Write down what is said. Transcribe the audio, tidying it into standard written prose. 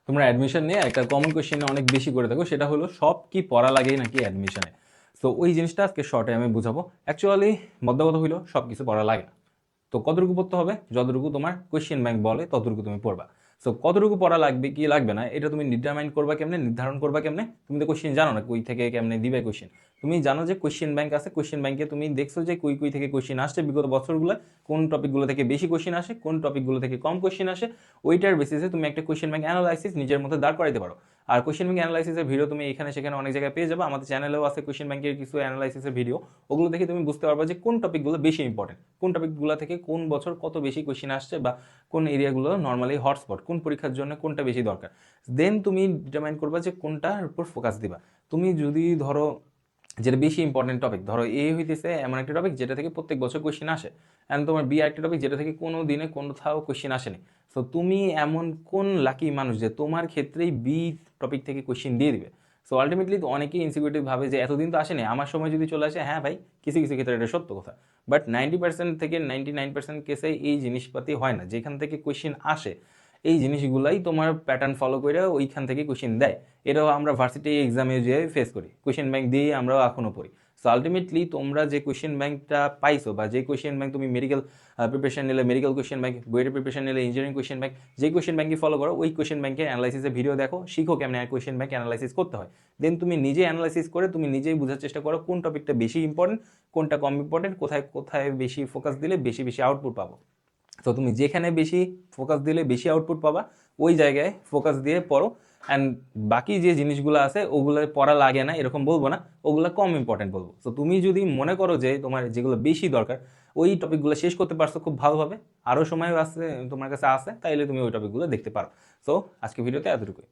তোমরা অ্যাডমিশন নিয়ে একটা কমন কোয়েশ্চেনে অনেক বেশি করে থাকো, সেটা হলো সব কি পড়া লাগেই নাকি অ্যাডমিশনে। তো ওই জিনিসটা আজকে শর্টে আমি বুঝাবো। অ্যাকচুয়ালি মধ্য কথা হইলো সব কিছু পড়া লাগে না। তো কতটুকু পড়তে হবে, যতটুকু তোমার কোয়েশ্চেন ব্যাংক বলে ততটুকু তুমি পড়বা। সো কতটুকু পড়া লাগবে কি লাগবে না এটা তুমি ডিটারমাইন করবা কেমনে, নির্ধারণ করবা কেমনে? তুমি তো কোয়েশ্চেন জানো না কই থেকে কেমনে দিবে কোয়েশ্চেন। তুমি জানো যে কোয়েশ্চেন ব্যাংক আছে, কোয়েশ্চেন ব্যাংকে তুমি দেখছো যে কই কই থেকে কোয়েশ্চেন আসছে বিগত বছরগুলো, কোন টপিকগুলো থেকে বেশি কোয়েশ্চেন আসে, কোন টপিকগুলো থেকে কম কোয়েশ্চেন আসে। ওইটার বেসিসে তুমি একটা কোয়েশ্চেন ব্যাংক অ্যানালাইসিস নিজের মধ্যে দাঁড় করাইতে পারো। আর কোয়েশ্চেন ব্যাংক অ্যানালাইসিসের ভিডিও তুমি এখানে সেখানে অনেক জায়গায় পেয়ে যাবে, আমাদের চ্যানেলেও আছে কোয়েশ্চেন ব্যাংকের কিছু অ্যানালাইসিসের ভিডিও। ওগুলো দেখে তুমি বুঝতে পারবা যে কোন টপিকগুলো বেশি ইম্পর্টেন্ট, কোন টপিকগুলো থেকে কোন বছর কত বেশি কোয়েশ্চেন আসছে, বা কোন এরিয়াগুলো নর্মালি হটস্পট, কোন পরীক্ষার জন্য কোনটা বেশি দরকার। দেন তুমি ডিটারমাইন করবা যে কোনটার উপর ফোকাস দিবা। তুমি যদি ধরো যেটা বেশি ইম্পর্টেন্ট টপিক, ধরো এ হইতেছে এমন একটা টপিক যেটা থেকে প্রত্যেক বছর কোয়েশ্চেন আসে, অ্যান্ড তোমার বি একটা টপিক যেটা থেকে কোনো দিনে কোথাও কোয়েশ্চেন আসেনি। তো তুমি এমন কোন লাকি মানুষ যে তোমার ক্ষেত্রেই বি টপিক থেকে কোয়েশ্চেন দিয়ে দিবে? সো আলটিমেটলি তো অনেকেই ইনসিকিউরিটি ভাবে যে এতদিন তো আসেনি, আমার সময় যদি চলে আসে। হ্যাঁ ভাই, কিছু কিছু ক্ষেত্রে এটা সত্য কথা। বাট 90% থেকে 99% কেসে এই জিনিসপাতি হয় না। যেখান থেকে কোয়েশ্চেন আসে এই জিনিসগুলাই তোমার প্যাটার্ন ফলো করে ওইখান থেকে কোয়েশ্চেন দেয়। এটাও আমরা ভার্সিটি এক্সামে যে ফেস করি, কোয়েশ্চেন ব্যাংক দিয়েই আমরাও এখনও পড়ি। সো আলটিমেটলি তোমরা যে কোয়েশ্চেন ব্যাংকটা পাইছো, বা যে কোয়েশ্চেন ব্যাংক তুমি মেডিকেল প্রিপারেশন নিলে মেডিকেল কোয়েশ্চেন ব্যাংক, বুয়েটের প্রিপারেশন নিলে ইঞ্জিনিয়ারিং কোয়েশ্চেন ব্যাংক, যে কোয়েশ্চেন ব্যাংকই ফলো করো ওই কোয়েশ্চেন ব্যাংকের অ্যানালাইসিসের ভিডিও দেখো, শিখো কেমন কোয়েশ্চেন ব্যাংক অ্যানালাইসিস করতে হয়। দেন তুমি নিজে অ্যানালাইসিস করে তুমি নিজেই বোঝার চেষ্টা করো কোন টপিকটা বেশি ইম্পর্টেন্ট, কোনটা কম ইম্পর্টেন্ট, কোথায় কোথায় বেশি ফোকাস দিলে বেশি বেশি আউটপুট পাবো। তো তুমি যেখানে বেশি ফোকাস দিলে বেশি আউটপুট পাবা ওই জায়গায় ফোকাস দিয়ে পড়ো। অ্যান্ড বাকি যে জিনিসগুলো আছে ওগুলো পড়া লাগে না এরকম বলবো না, ওগুলো কম ইম্পর্টেন্ট বলবো। তো তুমি যদি মনে করো যে তোমার যেগুলো বেশি দরকার ওই টপিকগুলো শেষ করতে পারছো খুব ভালোভাবে, আরও সময় আছে তোমার কাছে আছে, তাইলে তুমি ওই টপিকগুলো দেখতে পারো। সো আজকে ভিডিওতে এতটুকুই।